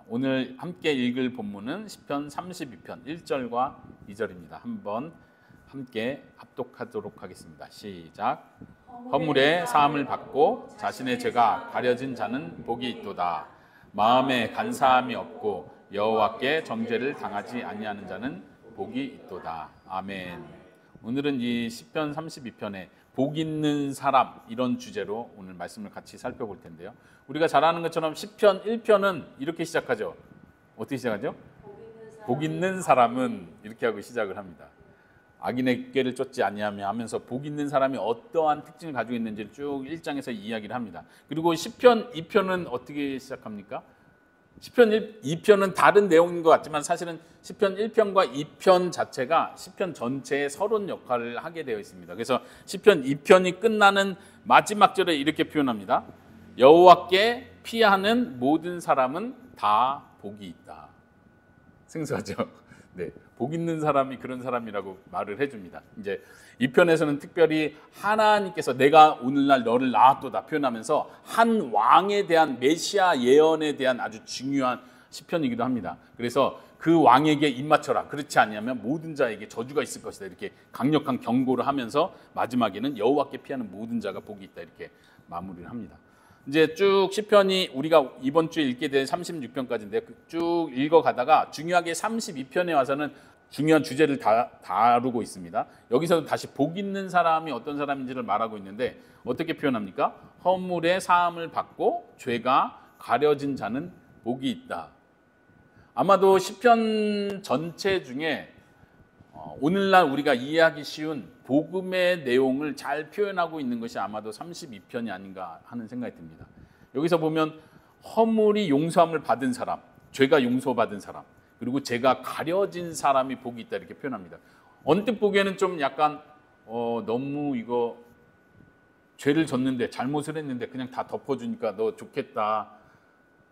오늘 함께 읽을 본문은 시편 32편 1절과 2절입니다. 한번 함께 합독하도록 하겠습니다. 시작. 허물의 사함을 받고 자신의 죄가 가려진 자는 복이 있도다. 마음에 간사함이 없고 여호와께 정죄를 당하지 아니하는 자는 복이 있도다. 아멘. 오늘은 이 시편 32편에 복 있는 사람, 이런 주제로 오늘 말씀을 같이 살펴볼 텐데요. 우리가 잘 아는 것처럼 시편 1편은 이렇게 시작하죠. 어떻게 시작하죠? 복 있는 사람은 이렇게 하고 시작을 합니다. 악인의 꾀를 쫓지 아니하며 하면서 복 있는 사람이 어떠한 특징을 가지고 있는지를 쭉 1장에서 이야기를 합니다. 그리고 시편 2편은 어떻게 시작합니까? 시편 2편은 다른 내용인 것 같지만 사실은 시편 1편과 2편 자체가 시편 전체의 서론 역할을 하게 되어 있습니다. 그래서 시편 2편이 끝나는 마지막 절에 이렇게 표현합니다. 여호와께 피하는 모든 사람은 다 복이 있다. 생소하죠? 네, 복 있는 사람이 그런 사람이라고 말을 해줍니다. 이제 이 편에서는 특별히 하나님께서 내가 오늘날 너를 낳았도다 표현하면서 한 왕에 대한 메시아 예언에 대한 아주 중요한 시편이기도 합니다. 그래서 그 왕에게 입맞춰라. 그렇지 않으면 모든 자에게 저주가 있을 것이다. 이렇게 강력한 경고를 하면서 마지막에는 여호와께 피하는 모든 자가 복이 있다. 이렇게 마무리를 합니다. 이제 쭉 시편이 우리가 이번 주에 읽게 된 36편까지인데 쭉 읽어가다가 중요하게 32편에 와서는 중요한 주제를 다루고 있습니다. 여기서도 다시 복 있는 사람이 어떤 사람인지를 말하고 있는데 어떻게 표현합니까? 허물의 사함을 받고 죄가 가려진 자는 복이 있다. 아마도 시편 전체 중에 오늘날 우리가 이해하기 쉬운 복음의 내용을 잘 표현하고 있는 것이 아마도 32편이 아닌가 하는 생각이 듭니다. 여기서 보면 허물이 용서함을 받은 사람, 죄가 용서받은 사람, 그리고 죄가 가려진 사람이 복이 있다 이렇게 표현합니다. 언뜻 보기에는 좀 약간 너무 이거 죄를 졌는데 잘못을 했는데 그냥 다 덮어주니까 너 좋겠다.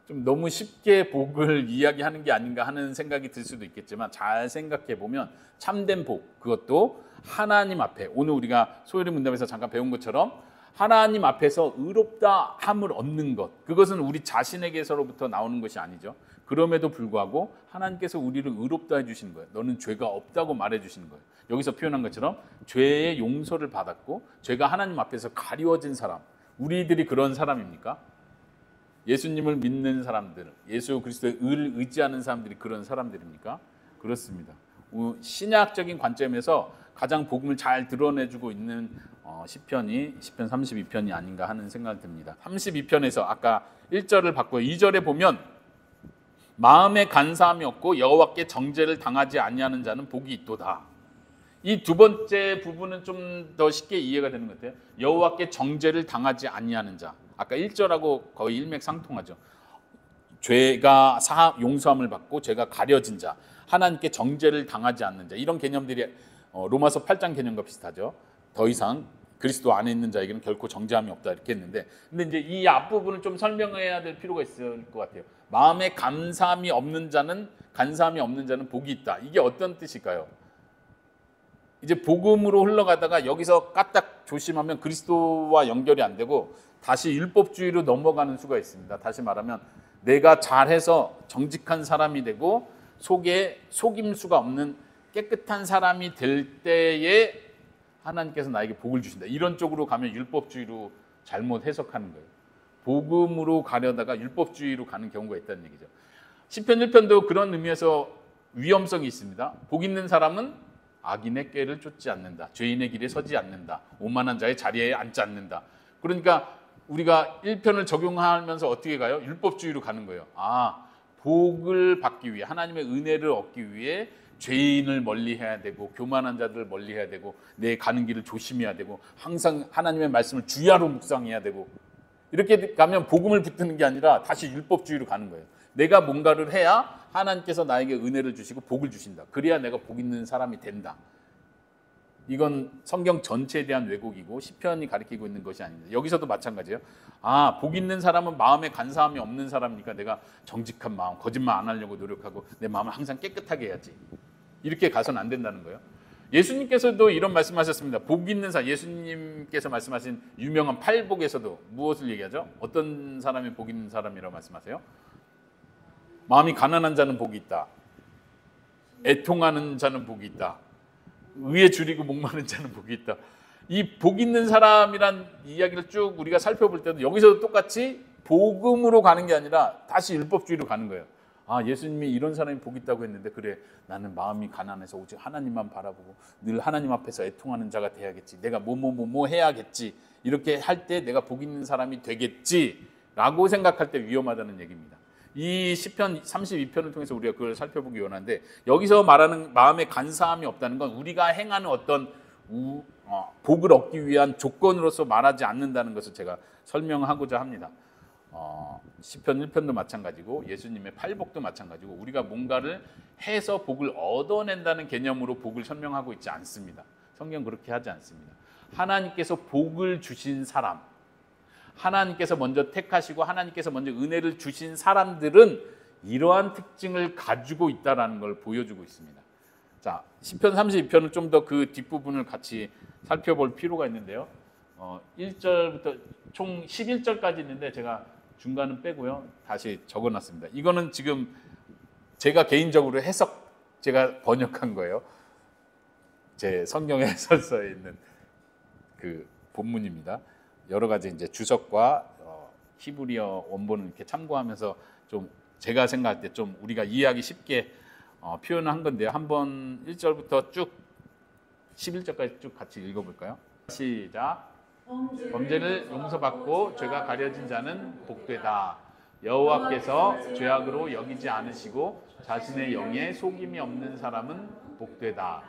좀 너무 쉽게 복을 이야기하는 게 아닌가 하는 생각이 들 수도 있겠지만 잘 생각해 보면 참된 복, 그것도 하나님 앞에 오늘 우리가 소요리 문답에서 잠깐 배운 것처럼 하나님 앞에서 의롭다 함을 얻는 것, 그것은 우리 자신에게서로부터 나오는 것이 아니죠. 그럼에도 불구하고 하나님께서 우리를 의롭다 해주시는 거예요. 너는 죄가 없다고 말해주시는 거예요. 여기서 표현한 것처럼 죄의 용서를 받았고 죄가 하나님 앞에서 가리워진 사람, 우리들이 그런 사람입니까? 예수님을 믿는 사람들, 예수 그리스도의 의를 의지하는 사람들이 그런 사람들입니까? 그렇습니다. 신약적인 관점에서 가장 복음을 잘 드러내주고 있는 시편이 시편 32편이 아닌가 하는 생각이 듭니다. 32편에서 아까 1절을 바꾸어 2절에 보면 마음에 간사함이 없고 여호와께 정죄를 당하지 아니하는 자는 복이 있도다. 이 두 번째 부분은 좀 더 쉽게 이해가 되는 것 같아요. 여호와께 정죄를 당하지 아니하는 자. 아까 1절하고 거의 일맥상통하죠. 죄가 용서함을 받고 죄가 가려진 자, 하나님께 정죄를 당하지 않는 자, 이런 개념들이 로마서 8장 개념과 비슷하죠. 더 이상 그리스도 안에 있는 자에게는 결코 정죄함이 없다 이렇게 했는데, 근데 이제 이 앞부분을 좀 설명해야 될 필요가 있을 것 같아요. 마음에 간사함이 없는 자는 복이 있다. 이게 어떤 뜻일까요? 이제 복음으로 흘러가다가 여기서 까딱 조심하면 그리스도와 연결이 안 되고 다시 율법주의로 넘어가는 수가 있습니다. 다시 말하면 내가 잘해서 정직한 사람이 되고 속에 속임수가 없는 깨끗한 사람이 될 때에 하나님께서 나에게 복을 주신다. 이런 쪽으로 가면 율법주의로 잘못 해석하는 거예요. 복음으로 가려다가 율법주의로 가는 경우가 있다는 얘기죠. 시편 1편도 그런 의미에서 위험성이 있습니다. 복 있는 사람은 악인의 꾀를 쫓지 않는다. 죄인의 길에 서지 않는다. 오만한 자의 자리에 앉지 않는다. 그러니까 우리가 1편을 적용하면서 어떻게 가요? 율법주의로 가는 거예요. 복을 받기 위해, 하나님의 은혜를 얻기 위해 죄인을 멀리해야 되고 교만한 자들을 멀리해야 되고 내 가는 길을 조심해야 되고 항상 하나님의 말씀을 주야로 묵상해야 되고, 이렇게 가면 복음을 붙드는 게 아니라 다시 율법주의로 가는 거예요. 내가 뭔가를 해야 하나님께서 나에게 은혜를 주시고 복을 주신다. 그래야 내가 복 있는 사람이 된다. 이건 성경 전체에 대한 왜곡이고 시편이 가리키고 있는 것이 아닙니다. 여기서도 마찬가지예요. 복 있는 사람은 마음에 간사함이 없는 사람이니까 내가 정직한 마음, 거짓말 안 하려고 노력하고 내 마음을 항상 깨끗하게 해야지. 이렇게 가서는 안 된다는 거예요. 예수님께서도 이런 말씀하셨습니다. 복 있는 사람, 예수님께서 말씀하신 유명한 팔복에서도 무엇을 얘기하죠? 어떤 사람이 복 있는 사람이라고 말씀하세요? 마음이 가난한 자는 복이 있다. 애통하는 자는 복이 있다. 의에 줄이고 목마른 자는 복이 있다. 이 복 있는 사람이란 이야기를 쭉 우리가 살펴볼 때도 여기서도 똑같이 복음으로 가는 게 아니라 다시 율법주의로 가는 거예요. 아, 예수님이 이런 사람이 복 있다고 했는데 그래, 나는 마음이 가난해서 오직 하나님만 바라보고 늘 하나님 앞에서 애통하는 자가 돼야겠지. 내가 뭐 해야겠지. 이렇게 할 때 내가 복 있는 사람이 되겠지라고 생각할 때 위험하다는 얘기입니다. 이 시편 32편을 통해서 우리가 그걸 살펴보기 원하는데, 여기서 말하는 마음에 간사함이 없다는 건 우리가 행하는 어떤 복을 얻기 위한 조건으로서 말하지 않는다는 것을 제가 설명하고자 합니다. 시편 1편도 마찬가지고 예수님의 팔복도 마찬가지고 우리가 뭔가를 해서 복을 얻어낸다는 개념으로 복을 설명하고 있지 않습니다. 성경 그렇게 하지 않습니다. 하나님께서 복을 주신 사람, 하나님께서 먼저 택하시고 하나님께서 먼저 은혜를 주신 사람들은 이러한 특징을 가지고 있다는 걸 보여주고 있습니다. 자, 시편 32편은 좀 더 그 뒷부분을 같이 살펴볼 필요가 있는데요. 1절부터 총 11절까지 있는데 제가 중간은 빼고요. 다시 적어놨습니다. 이거는 지금 제가 개인적으로 제가 번역한 거예요. 제 성경 해설서에 있는 그 본문입니다. 여러 가지 이제 주석과 히브리어 원본을 이렇게 참고하면서 좀 제가 생각할 때 좀 우리가 이해하기 쉽게 표현한 건데요. 한번 1절부터 쭉 11절까지 쭉 같이 읽어볼까요? 시작. 범죄를 용서받고 죄가 가려진 자는 복되다. 여호와께서 죄악으로 여기지 않으시고 자신의 영에 속임이 없는 사람은 복되다.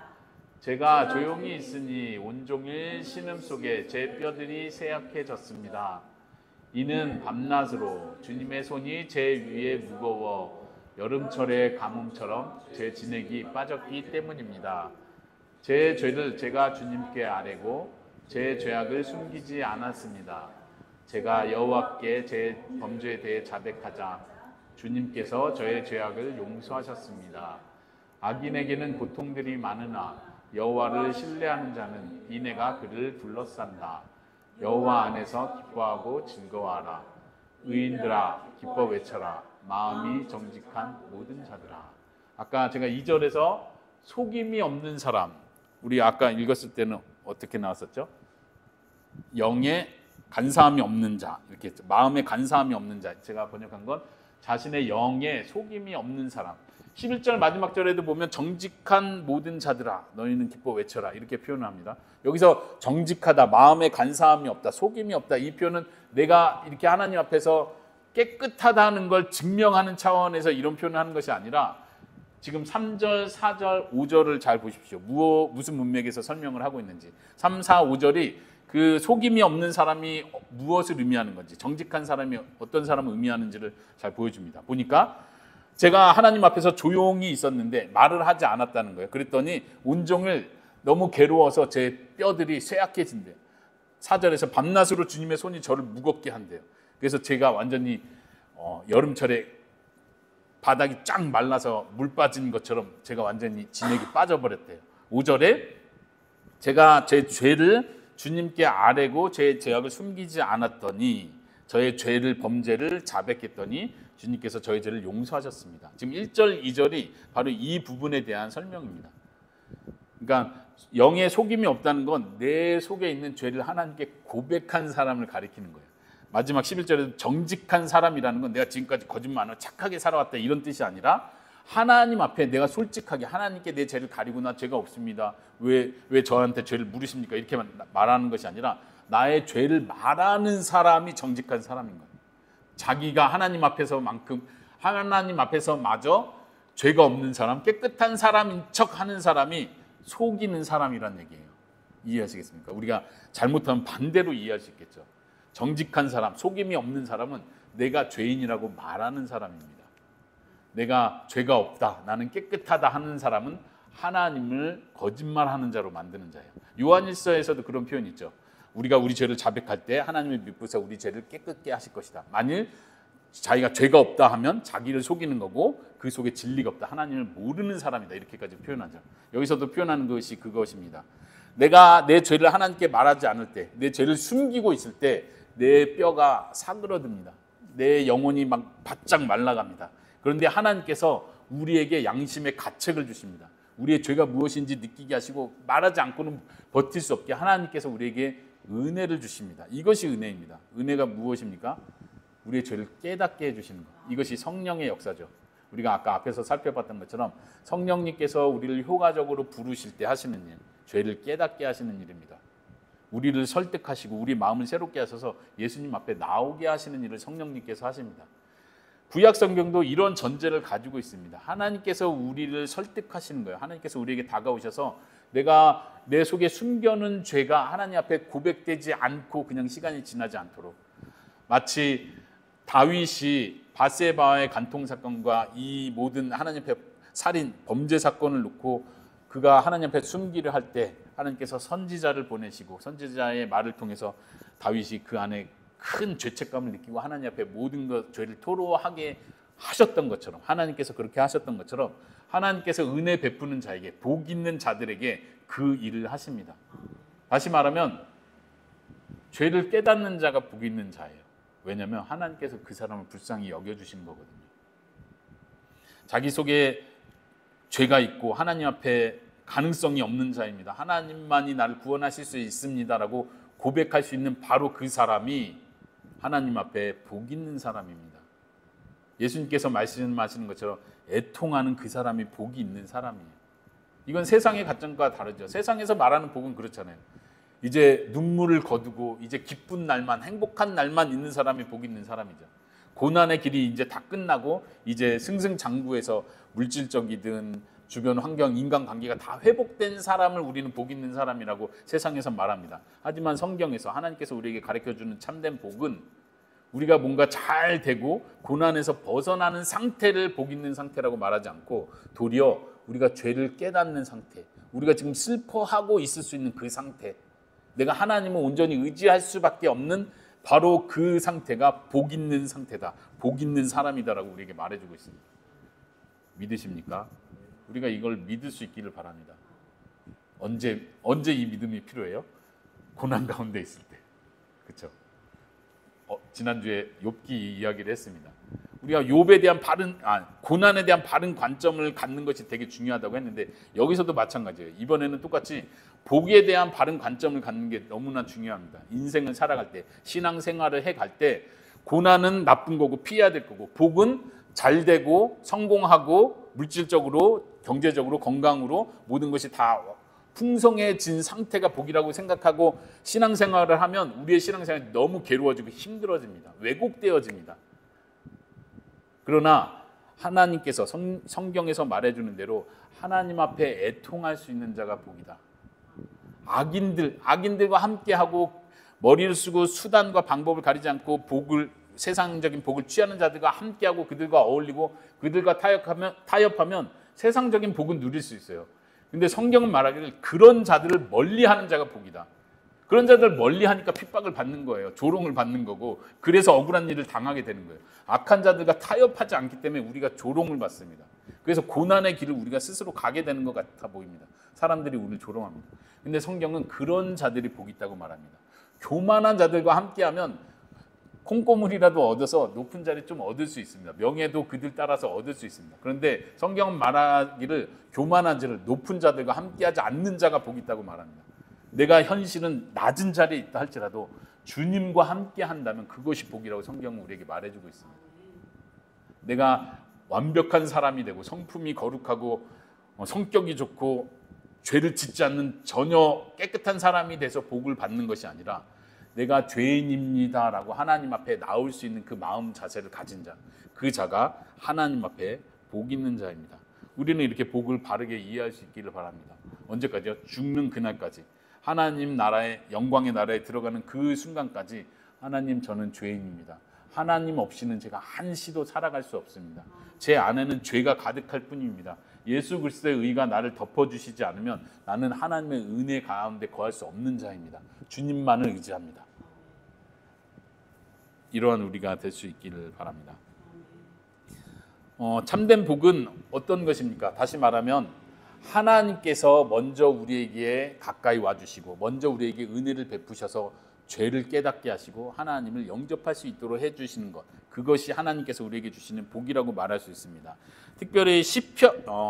제가 조용히 있으니 온종일 신음 속에 제 뼈들이 쇠약해졌습니다. 이는 밤낮으로 주님의 손이 제 위에 무거워 여름철의 가뭄처럼 제 진액이 빠졌기 때문입니다. 제 죄를 제가 주님께 아뢰고 제 죄악을 숨기지 않았습니다. 제가 여호와께 제 범죄에 대해 자백하자 주님께서 저의 죄악을 용서하셨습니다. 악인에게는 고통들이 많으나 여호와를 신뢰하는 자는 인애가 그를 둘러싼다. 여호와 안에서 기뻐하고 즐거워하라. 의인들아 기뻐 외쳐라. 마음이 정직한 모든 자들아. 아까 제가 2절에서 속임이 없는 사람, 우리 아까 읽었을 때는 어떻게 나왔었죠? 영에 간사함이 없는 자, 이렇게 했죠. 마음에 간사함이 없는 자. 제가 번역한 건 자신의 영에 속임이 없는 사람. 11절 마지막 절에도 보면 정직한 모든 자들아 너희는 기뻐 외쳐라 이렇게 표현합니다. 여기서 정직하다, 마음에 간사함이 없다, 속임이 없다, 이 표현은 내가 이렇게 하나님 앞에서 깨끗하다는 걸 증명하는 차원에서 이런 표현을 하는 것이 아니라 지금 3절, 4절, 5절을 잘 보십시오. 무슨 문맥에서 설명을 하고 있는지. 3, 4, 5절이 그 속임이 없는 사람이 무엇을 의미하는 건지, 정직한 사람이 어떤 사람을 의미하는지를 잘 보여줍니다. 보니까 제가 하나님 앞에서 조용히 있었는데 말을 하지 않았다는 거예요. 그랬더니 온종일 너무 괴로워서 제 뼈들이 쇠약해진대요. 4절에서 밤낮으로 주님의 손이 저를 무겁게 한대요. 그래서 제가 완전히 여름철에 바닥이 쫙 말라서 물 빠진 것처럼 제가 완전히 진액이 빠져버렸대요. 5절에 제가 제 죄를 주님께 아뢰고 제 죄악을 숨기지 않았더니 저의 죄를 범죄를 자백했더니 주님께서 저의 죄를 용서하셨습니다. 지금 1절, 2절이 바로 이 부분에 대한 설명입니다. 그러니까 영의 속임이 없다는 건 내 속에 있는 죄를 하나님께 고백한 사람을 가리키는 거예요. 마지막 11절에도 정직한 사람이라는 건 내가 지금까지 거짓말 안 하고 착하게 살아왔다 이런 뜻이 아니라 하나님 앞에 내가 솔직하게 하나님께 내 죄를 가리고 나 죄가 없습니다. 왜 저한테 죄를 물으십니까? 이렇게 말하는 것이 아니라 나의 죄를 말하는 사람이 정직한 사람인 거예요. 자기가 하나님 앞에서 마저 죄가 없는 사람, 깨끗한 사람인 척 하는 사람이 속이는 사람이란 얘기예요. 이해하시겠습니까? 우리가 잘못하면 반대로 이해할 수 있겠죠. 정직한 사람, 속임이 없는 사람은 내가 죄인이라고 말하는 사람입니다. 내가 죄가 없다, 나는 깨끗하다 하는 사람은 하나님을 거짓말하는 자로 만드는 자예요. 요한일서에서도 그런 표현이 있죠. 우리가 우리 죄를 자백할 때 하나님을 믿고서 우리 죄를 깨끗게 하실 것이다. 만일 자기가 죄가 없다 하면 자기를 속이는 거고 그 속에 진리가 없다. 하나님을 모르는 사람이다. 이렇게까지 표현하죠. 여기서도 표현하는 것이 그것입니다. 내가 내 죄를 하나님께 말하지 않을 때, 내 죄를 숨기고 있을 때 내 뼈가 사그러듭니다. 내 영혼이 막 바짝 말라갑니다. 그런데 하나님께서 우리에게 양심의 가책을 주십니다. 우리의 죄가 무엇인지 느끼게 하시고 말하지 않고는 버틸 수 없게 하나님께서 우리에게 은혜를 주십니다. 이것이 은혜입니다. 은혜가 무엇입니까? 우리의 죄를 깨닫게 해주시는 것. 이것이 성령의 역사죠. 우리가 아까 앞에서 살펴봤던 것처럼 성령님께서 우리를 효과적으로 부르실 때 하시는 일, 죄를 깨닫게 하시는 일입니다. 우리를 설득하시고 우리 마음을 새롭게 하셔서 예수님 앞에 나오게 하시는 일을 성령님께서 하십니다. 구약 성경도 이런 전제를 가지고 있습니다. 하나님께서 우리를 설득하시는 거예요. 하나님께서 우리에게 다가오셔서 내가 내 속에 숨겨놓은 죄가 하나님 앞에 고백되지 않고 그냥 시간이 지나지 않도록, 마치 다윗이 밧세바의 간통 사건과 이 모든 하나님 앞에 살인, 범죄 사건을 놓고 그가 하나님 앞에 숨기려 할 때 하나님께서 선지자를 보내시고 선지자의 말을 통해서 다윗이 그 안에 큰 죄책감을 느끼고 하나님 앞에 모든 것 죄를 토로하게 하셨던 것처럼, 하나님께서 그렇게 하셨던 것처럼 하나님께서 은혜 베푸는 자에게, 복 있는 자들에게 그 일을 하십니다. 다시 말하면 죄를 깨닫는 자가 복 있는 자예요. 왜냐하면 하나님께서 그 사람을 불쌍히 여겨주신 거거든요. 자기 속에 죄가 있고 하나님 앞에 가능성이 없는 자입니다. 하나님만이 나를 구원하실 수 있습니다라고 고백할 수 있는 바로 그 사람이 하나님 앞에 복 있는 사람입니다. 예수님께서 말씀하시는 것처럼 애통하는 그 사람이 복이 있는 사람이에요. 이건 세상의 가정과 다르죠. 세상에서 말하는 복은 그렇잖아요. 이제 눈물을 거두고 이제 기쁜 날만, 행복한 날만 있는 사람이 복 있는 사람이죠. 고난의 길이 이제 다 끝나고 이제 승승장구해서 물질적이든 주변 환경, 인간관계가 다 회복된 사람을 우리는 복 있는 사람이라고 세상에서 말합니다. 하지만 성경에서 하나님께서 우리에게 가르쳐주는 참된 복은 우리가 뭔가 잘 되고 고난에서 벗어나는 상태를 복 있는 상태라고 말하지 않고 도리어 우리가 죄를 깨닫는 상태, 우리가 지금 슬퍼하고 있을 수 있는 그 상태, 내가 하나님을 온전히 의지할 수밖에 없는 바로 그 상태가 복 있는 상태다, 복 있는 사람이다라고 우리에게 말해주고 있습니다. 믿으십니까? 우리가 이걸 믿을 수 있기를 바랍니다. 언제 이 믿음이 필요해요? 고난 가운데 있을 때. 그렇죠? 지난주에 욥기 이야기를 했습니다. 우리가 욥에 대한 고난에 대한 바른 관점을 갖는 것이 되게 중요하다고 했는데 여기서도 마찬가지예요. 이번에는 똑같이 복에 대한 바른 관점을 갖는 게 너무나 중요합니다. 인생을 살아갈 때, 신앙생활을 해갈 때 고난은 나쁜 거고 피해야 될 거고, 복은 잘 되고 성공하고 물질적으로, 경제적으로, 건강으로 모든 것이 다 풍성해진 상태가 복이라고 생각하고 신앙생활을 하면 우리의 신앙생활이 너무 괴로워지고 힘들어집니다. 왜곡되어집니다. 그러나 하나님께서 성경에서 말해주는 대로 하나님 앞에 애통할 수 있는 자가 복이다. 악인들과 함께하고 머리를 쓰고 수단과 방법을 가리지 않고 세상적인 복을 취하는 자들과 함께하고 그들과 어울리고 그들과 타협하면 세상적인 복은 누릴 수 있어요. 근데 성경은 말하기를 그런 자들을 멀리하는 자가 복이다. 그런 자들을 멀리하니까 핍박을 받는 거예요. 조롱을 받는 거고, 그래서 억울한 일을 당하게 되는 거예요. 악한 자들과 타협하지 않기 때문에 우리가 조롱을 받습니다. 그래서 고난의 길을 우리가 스스로 가게 되는 것 같아 보입니다. 사람들이 우리를 조롱합니다. 근데 성경은 그런 자들이 복이 있다고 말합니다. 교만한 자들과 함께하면 콩고물이라도 얻어서 높은 자리 좀 얻을 수 있습니다. 명예도 그들 따라서 얻을 수 있습니다. 그런데 성경은 말하기를 교만한 자를 높은 자들과 함께하지 않는 자가 복이 있다고 말합니다. 내가 현실은 낮은 자리에 있다 할지라도 주님과 함께 한다면 그것이 복이라고 성경은 우리에게 말해주고 있습니다. 내가 완벽한 사람이 되고 성품이 거룩하고 성격이 좋고 죄를 짓지 않는 전혀 깨끗한 사람이 돼서 복을 받는 것이 아니라 내가 죄인입니다라고 하나님 앞에 나올 수 있는 그 마음 자세를 가진 자, 그 자가 하나님 앞에 복 있는 자입니다. 우리는 이렇게 복을 바르게 이해할 수 있기를 바랍니다. 언제까지요? 죽는 그날까지, 하나님 나라의 영광의 나라에 들어가는 그 순간까지 하나님, 저는 죄인입니다. 하나님 없이는 제가 한시도 살아갈 수 없습니다. 제 안에는 죄가 가득할 뿐입니다. 예수 그리스도의 의가 나를 덮어주시지 않으면 나는 하나님의 은혜 가운데 거할 수 없는 자입니다. 주님만을 의지합니다. 이러한 우리가 될 수 있기를 바랍니다. 참된 복은 어떤 것입니까? 다시 말하면 하나님께서 먼저 우리에게 가까이 와주시고 먼저 우리에게 은혜를 베푸셔서 죄를 깨닫게 하시고 하나님을 영접할 수 있도록 해주시는 것, 그것이 하나님께서 우리에게 주시는 복이라고 말할 수 있습니다. 특별히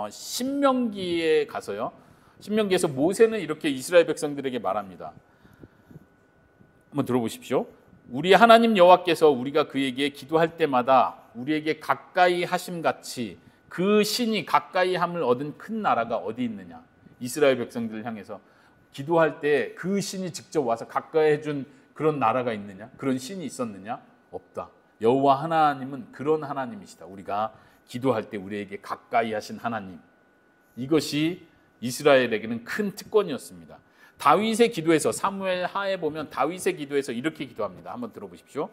신명기에 가서요, 신명기에서 모세는 이렇게 이스라엘 백성들에게 말합니다. 한번 들어보십시오. 우리 하나님 여호와께서 우리가 그에게 기도할 때마다 우리에게 가까이 하심같이 그 신이 가까이 함을 얻은 큰 나라가 어디 있느냐. 이스라엘 백성들을 향해서 기도할 때 그 신이 직접 와서 가까이 해준 그런 나라가 있느냐? 그런 신이 있었느냐? 없다. 여호와 하나님은 그런 하나님이시다. 우리가 기도할 때 우리에게 가까이 하신 하나님. 이것이 이스라엘에게는 큰 특권이었습니다. 다윗의 기도에서, 사무엘 하에 보면 다윗의 기도에서 이렇게 기도합니다. 한번 들어보십시오.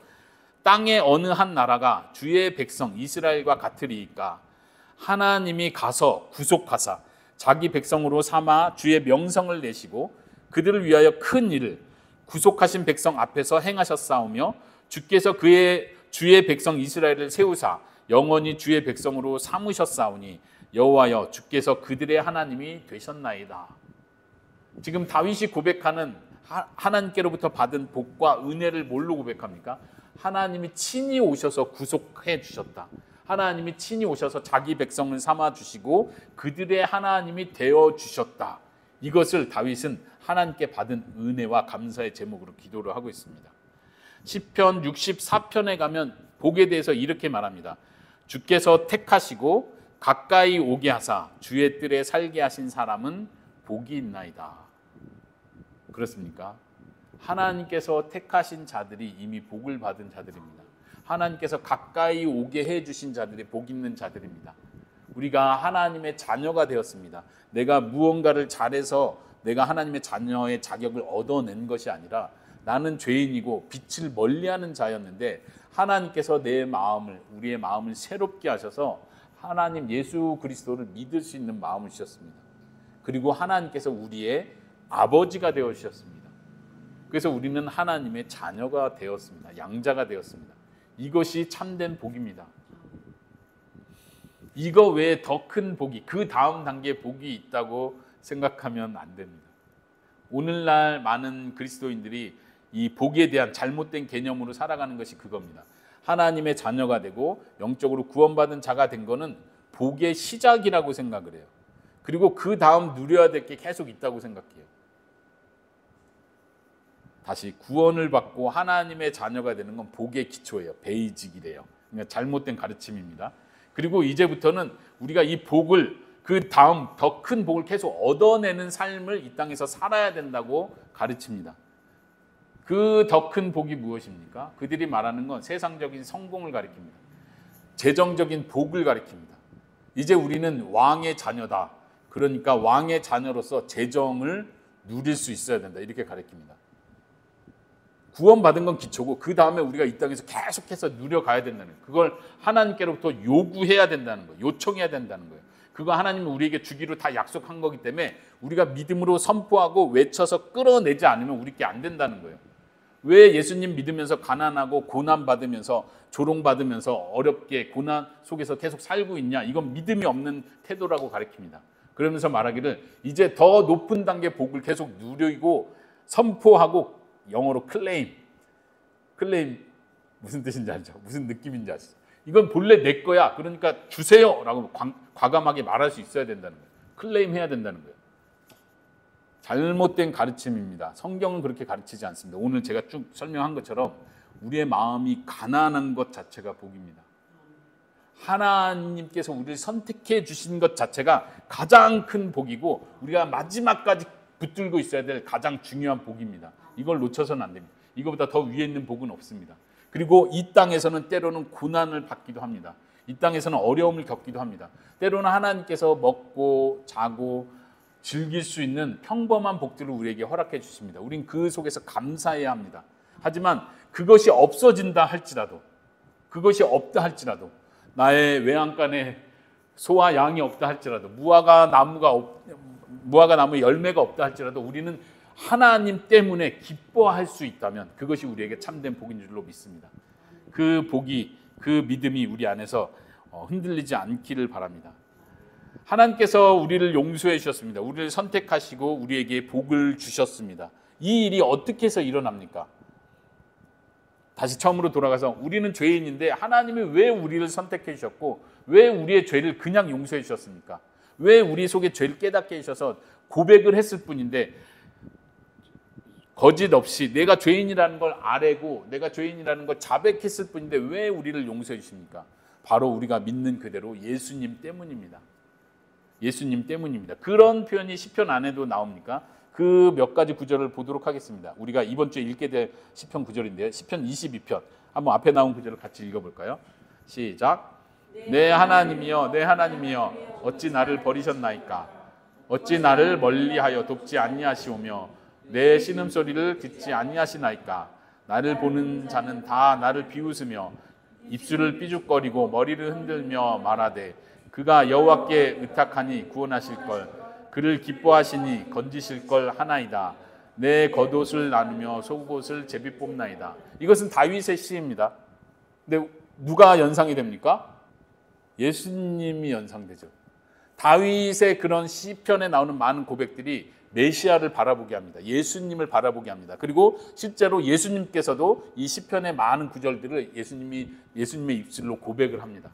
땅의 어느 한 나라가 주의 백성 이스라엘과 같으리이까 하나님이 가서 구속하사 자기 백성으로 삼아 주의 명성을 내시고 그들을 위하여 큰 일을 구속하신 백성 앞에서 행하셨사오며 주께서 주의 백성 이스라엘을 세우사 영원히 주의 백성으로 삼으셨사오니 여호와여 주께서 그들의 하나님이 되셨나이다. 지금 다윗이 고백하는 하나님께로부터 받은 복과 은혜를 뭘로 고백합니까? 하나님이 친히 오셔서 구속해 주셨다. 하나님이 친히 오셔서 자기 백성을 삼아 주시고 그들의 하나님이 되어 주셨다. 이것을 다윗은 하나님께 받은 은혜와 감사의 제목으로 기도를 하고 있습니다. 시편 64편에 가면 복에 대해서 이렇게 말합니다. 주께서 택하시고 가까이 오게 하사 주의 뜰에 살게 하신 사람은 복이 있나이다. 그렇습니까? 하나님께서 택하신 자들이 이미 복을 받은 자들입니다. 하나님께서 가까이 오게 해주신 자들이 복 있는 자들입니다. 우리가 하나님의 자녀가 되었습니다. 내가 무언가를 잘해서 내가 하나님의 자녀의 자격을 얻어낸 것이 아니라 나는 죄인이고 빛을 멀리하는 자였는데 하나님께서 우리의 마음을 새롭게 하셔서 하나님 예수 그리스도를 믿을 수 있는 마음을 주셨습니다. 그리고 하나님께서 우리의 아버지가 되어주셨습니다. 그래서 우리는 하나님의 자녀가 되었습니다. 양자가 되었습니다. 이것이 참된 복입니다. 이거 외에 더 큰 복이, 그 다음 단계의 복이 있다고 생각하면 안 됩니다. 오늘날 많은 그리스도인들이 이 복에 대한 잘못된 개념으로 살아가는 것이 그겁니다. 하나님의 자녀가 되고 영적으로 구원받은 자가 된 거는 복의 시작이라고 생각을 해요. 그리고 그 다음 누려야 될 게 계속 있다고 생각해요. 다시 구원을 받고 하나님의 자녀가 되는 건 복의 기초예요. 베이직이래요. 그러니까 잘못된 가르침입니다. 그리고 이제부터는 우리가 이 복을, 그 다음 더 큰 복을 계속 얻어내는 삶을 이 땅에서 살아야 된다고 가르칩니다. 그 더 큰 복이 무엇입니까? 그들이 말하는 건 세상적인 성공을 가리킵니다. 재정적인 복을 가리킵니다. 이제 우리는 왕의 자녀다. 그러니까 왕의 자녀로서 재정을 누릴 수 있어야 된다. 이렇게 가르칩니다. 구원받은 건 기초고 그 다음에 우리가 이 땅에서 계속해서 누려가야 된다는 거예요. 그걸 하나님께로부터 요구해야 된다는 거예요. 요청해야 된다는 거예요. 그거 하나님은 우리에게 주기로 다 약속한 거기 때문에 우리가 믿음으로 선포하고 외쳐서 끌어내지 않으면 우리께 안 된다는 거예요. 왜 예수님 믿으면서 가난하고 고난받으면서 조롱받으면서 어렵게 고난 속에서 계속 살고 있냐? 이건 믿음이 없는 태도라고 가르칩니다. 그러면서 말하기를 이제 더 높은 단계 복을 계속 누리고 선포하고, 영어로 클레임 무슨 뜻인지 알죠? 무슨 느낌인지 아시죠? 이건 본래 내 거야. 그러니까 주세요 라고 과감하게 말할 수 있어야 된다는 거예요. 클레임해야 된다는 거예요. 잘못된 가르침입니다. 성경은 그렇게 가르치지 않습니다. 오늘 제가 쭉 설명한 것처럼 우리의 마음이 가난한 것 자체가 복입니다. 하나님께서 우리를 선택해 주신 것 자체가 가장 큰 복이고 우리가 마지막까지 붙들고 있어야 될 가장 중요한 복입니다. 이걸 놓쳐서는 안 됩니다. 이거보다 더 위에 있는 복은 없습니다. 그리고 이 땅에서는 때로는 고난을 받기도 합니다. 이 땅에서는 어려움을 겪기도 합니다. 때로는 하나님께서 먹고 자고 즐길 수 있는 평범한 복들을 우리에게 허락해 주십니다. 우린 그 속에서 감사해야 합니다. 하지만 그것이 없어진다 할지라도, 그것이 없다 할지라도, 나의 외양간에 소와 양이 없다 할지라도, 무화과 나무 열매가 없다 할지라도 우리는 하나님 때문에 기뻐할 수 있다면 그것이 우리에게 참된 복인 줄로 믿습니다. 그 복이, 그 믿음이 우리 안에서 흔들리지 않기를 바랍니다. 하나님께서 우리를 용서해 주셨습니다. 우리를 선택하시고 우리에게 복을 주셨습니다. 이 일이 어떻게 해서 일어납니까? 다시 처음으로 돌아가서 우리는 죄인인데 하나님이 왜 우리를 선택해 주셨고 왜 우리의 죄를 그냥 용서해 주셨습니까? 왜 우리 속에 죄를 깨닫게 해주셔서 고백을 했을 뿐인데 거짓 없이 내가 죄인이라는 걸 아뢰고 내가 죄인이라는 걸 자백했을 뿐인데 왜 우리를 용서해 주십니까? 바로 우리가 믿는 그대로 예수님 때문입니다. 예수님 때문입니다. 그런 표현이 시편 안에도 나옵니까? 그 몇 가지 구절을 보도록 하겠습니다. 우리가 이번 주에 읽게 될 시편 구절인데요. 시편 22편. 한번 앞에 나온 구절을 같이 읽어볼까요? 시작. 내 하나님이여 내 하나님이여 어찌 나를 버리셨나이까? 어찌 나를 멀리하여 돕지 아니하시오며 내 신음소리를 듣지 아니하시나이까? 나를 보는 자는 다 나를 비웃으며 입술을 삐죽거리고 머리를 흔들며 말하되 그가 여호와께 의탁하니 구원하실 걸 그를 기뻐하시니 건지실 걸 하나이다. 내 겉옷을 나누며 속옷을 제비 뽑나이다. 이것은 다윗의 시입니다. 근데 누가 연상이 됩니까? 예수님이 연상되죠. 다윗의 그런 시편에 나오는 많은 고백들이 메시아를 바라보게 합니다. 예수님을 바라보게 합니다. 그리고 실제로 예수님께서도 이 시편의 많은 구절들을 예수님의 입술로 고백을 합니다.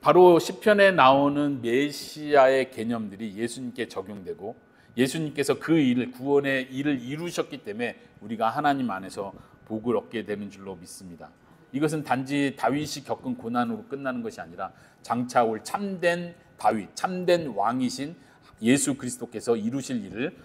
바로 시편에 나오는 메시아의 개념들이 예수님께 적용되고 예수님께서 그 일을 구원의 일을 이루셨기 때문에 우리가 하나님 안에서 복을 얻게 되는 줄로 믿습니다. 이것은 단지 다윗이 겪은 고난으로 끝나는 것이 아니라 장차 올 참된 다윗, 참된 왕이신 예수 그리스도께서 이루실 일을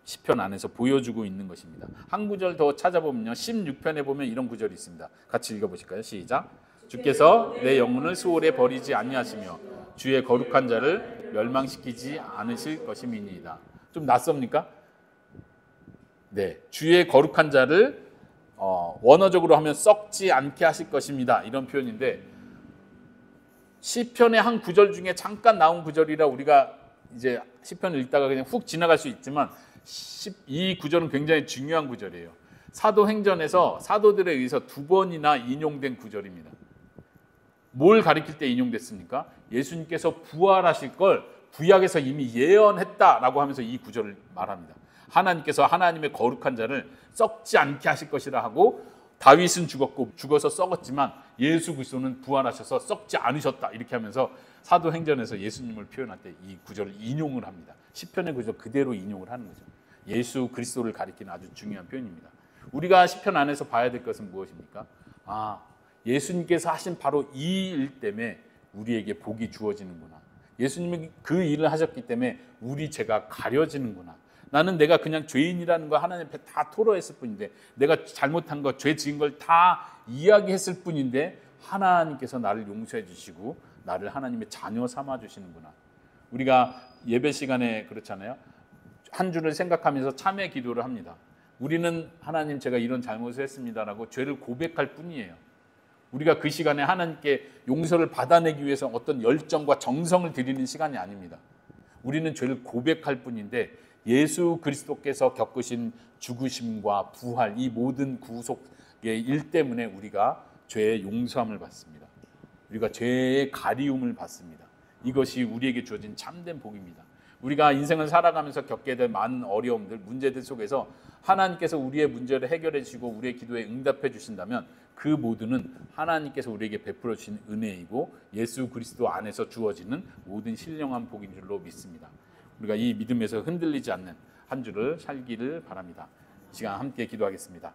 시편 안에서 보여주고 있는 것입니다. 한 구절 더 찾아보면요. 16편에 보면 이런 구절이 있습니다. 같이 읽어보실까요? 시작. 주께서 내 영혼을 수월에 버리지 아니하시며 주의 거룩한 자를 멸망시키지 않으실 것임이니이다. 좀 낯섭니까? 네, 주의 거룩한 자를 원어적으로 하면 썩지 않게 하실 것입니다. 이런 표현인데 시편의 한 구절 중에 잠깐 나온 구절이라 우리가 이제 시편을 읽다가 그냥 훅 지나갈 수 있지만 이 구절은 굉장히 중요한 구절이에요. 사도행전에서 사도들에 의해서 2번이나 인용된 구절입니다. 뭘 가리킬 때 인용됐습니까? 예수님께서 부활하실 걸 구약에서 이미 예언했다라고 하면서 이 구절을 말합니다. 하나님께서 하나님의 거룩한 자를 썩지 않게 하실 것이라 하고 다윗은 죽었고 죽어서 썩었지만 예수 그리스도는 부활하셔서 썩지 않으셨다 이렇게 하면서 사도행전에서 예수님을 표현할 때 이 구절을 인용을 합니다. 시편의 구절 그대로 인용을 하는 거죠. 예수 그리스도를 가리키는 아주 중요한 표현입니다. 우리가 시편 안에서 봐야 될 것은 무엇입니까? 예수님께서 하신 바로 이 일 때문에 우리에게 복이 주어지는구나. 예수님이 그 일을 하셨기 때문에 우리 죄가 가려지는구나. 나는 내가 그냥 죄인이라는 거 하나님 앞에 다 토로했을 뿐인데 내가 잘못한 거, 죄 지은 걸 다 이야기했을 뿐인데 하나님께서 나를 용서해 주시고 나를 하나님의 자녀 삼아 주시는구나. 우리가 예배 시간에 그렇잖아요. 한 주를 생각하면서 참회 기도를 합니다. 우리는 하나님 제가 이런 잘못을 했습니다라고 죄를 고백할 뿐이에요. 우리가 그 시간에 하나님께 용서를 받아내기 위해서 어떤 열정과 정성을 들이는 시간이 아닙니다. 우리는 죄를 고백할 뿐인데 예수 그리스도께서 겪으신 죽으심과 부활 이 모든 구속의 일 때문에 우리가 죄의 용서함을 받습니다. 우리가 죄의 가리움을 받습니다. 이것이 우리에게 주어진 참된 복입니다. 우리가 인생을 살아가면서 겪게 될 많은 어려움들, 문제들 속에서 하나님께서 우리의 문제를 해결해 주시고 우리의 기도에 응답해 주신다면 그 모두는 하나님께서 우리에게 베풀어 주신 은혜이고 예수 그리스도 안에서 주어지는 모든 신령한 복인 줄로 믿습니다. 우리가 이 믿음에서 흔들리지 않는 한 주를 살기를 바랍니다. 이 시간 함께 기도하겠습니다.